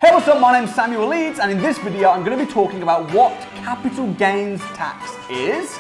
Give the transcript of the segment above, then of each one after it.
Hey, what's up? My name's Samuel Leeds, and in this video I'm going to be talking about what capital gains tax is,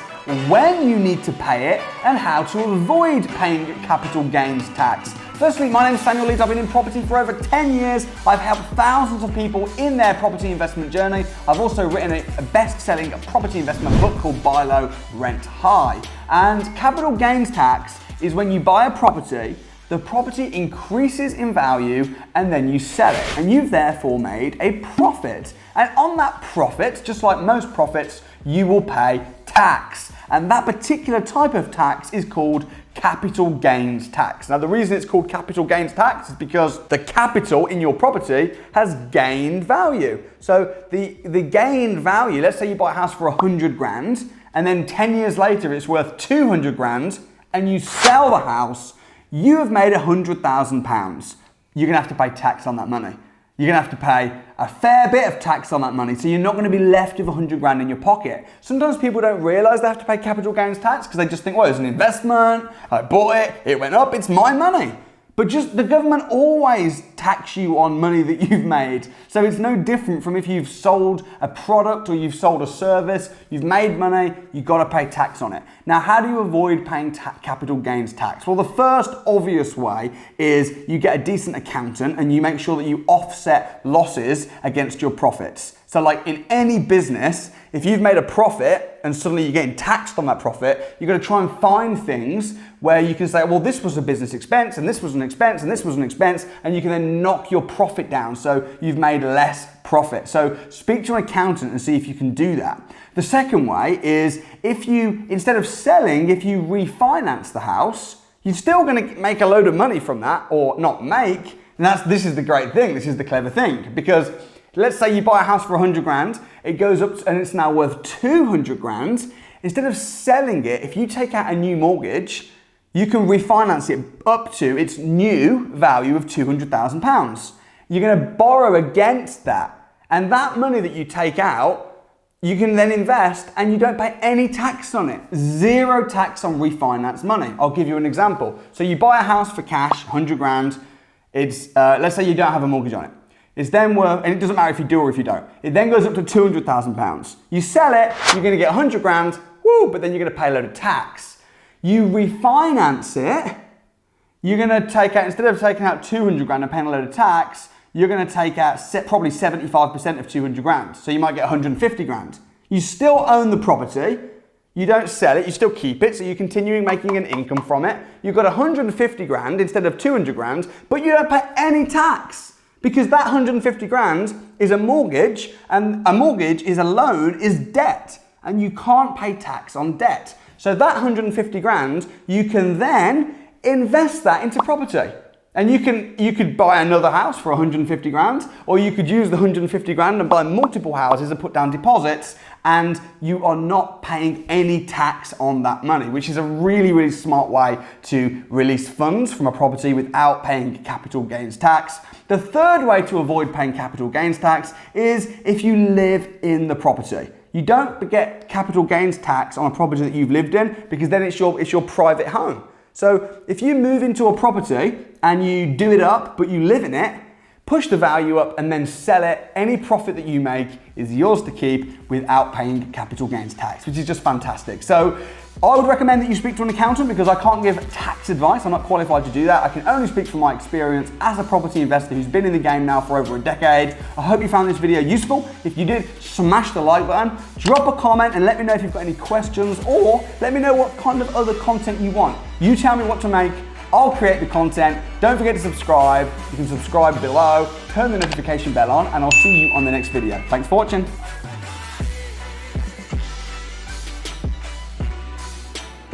when you need to pay it, and how to avoid paying capital gains tax. Firstly, my name's Samuel Leeds. I've been in property for over 10 years. I've helped thousands of people in their property investment journey. I've also written a best-selling property investment book called Buy Low, Rent High. And capital gains tax is when you buy a property, the property increases in value and then you sell it. And you've therefore made a profit. And on that profit, just like most profits, you will pay tax. And that particular type of tax is called capital gains tax. Now, the reason it's called capital gains tax is because the capital in your property has gained value. So the gained value, let's say you buy a house for 100 grand and then 10 years later it's worth 200 grand and you sell the house, you have made £100,000. You're gonna have to pay tax on that money. You're gonna have to pay a fair bit of tax on that money, so you're not gonna be left with 100 grand in your pocket. Sometimes people don't realize they have to pay capital gains tax because they just think, well, it's an investment, I bought it, it went up, it's my money. But just the government always tax you on money that you've made. So it's no different from if you've sold a product or you've sold a service, you've made money, you've got to pay tax on it. Now, how do you avoid paying capital gains tax? Well, the first obvious way is you get a decent accountant and you make sure that you offset losses against your profits. So like in any business, if you've made a profit and suddenly you're getting taxed on that profit, you've got to try and find things where you can say, well, this was a business expense and this was an expense and this was an expense, and you can then knock your profit down so you've made less profit. So speak to an accountant and see if you can do that. The second way is if you, instead of selling, if you refinance the house, you're still going to make a load of money from that, or not make. And this is the great thing, this is the clever thing, because let's say you buy a house for 100 grand, it goes up and it's now worth 200 grand. Instead of selling it, if you take out a new mortgage, you can refinance it up to its new value of £200,000. You're going to borrow against that. And that money that you take out, you can then invest and you don't pay any tax on it. Zero tax on refinance money. I'll give you an example. So you buy a house for cash, 100 grand. It's, let's say you don't have a mortgage on it. It's then worth, and it doesn't matter if you do or if you don't. It then goes up to £200,000. You sell it, you're gonna get 100 grand, woo, but then you're gonna pay a load of tax. You refinance it, you're gonna take out, instead of taking out 200 grand and paying a load of tax, you're gonna take out probably 75% of 200 grand. So you might get 150 grand. You still own the property, you don't sell it, you still keep it, so you're continuing making an income from it. You've got 150 grand instead of 200 grand, but you don't pay any tax. Because that 150 grand is a mortgage, and a mortgage is a loan, is debt, and you can't pay tax on debt. So that 150 grand, you can then invest that into property. And you could buy another house for 150 grand, or you could use the 150 grand and buy multiple houses and put down deposits, and you are not paying any tax on that money, which is a really, really smart way to release funds from a property without paying capital gains tax. The third way to avoid paying capital gains tax is if you live in the property. You don't get capital gains tax on a property that you've lived in, because then it's your private home. So if you move into a property and you do it up, but you live in it, push the value up and then sell it, any profit that you make is yours to keep without paying capital gains tax, which is just fantastic. So I would recommend that you speak to an accountant, because I can't give tax advice. I'm not qualified to do that. I can only speak from my experience as a property investor who's been in the game now for over a decade. I hope you found this video useful. If you did, smash the like button, drop a comment and let me know if you've got any questions, or let me know what kind of other content you want. You tell me what to make, I'll create the content. Don't forget to subscribe. You can subscribe below, turn the notification bell on, and I'll see you on the next video. Thanks for watching.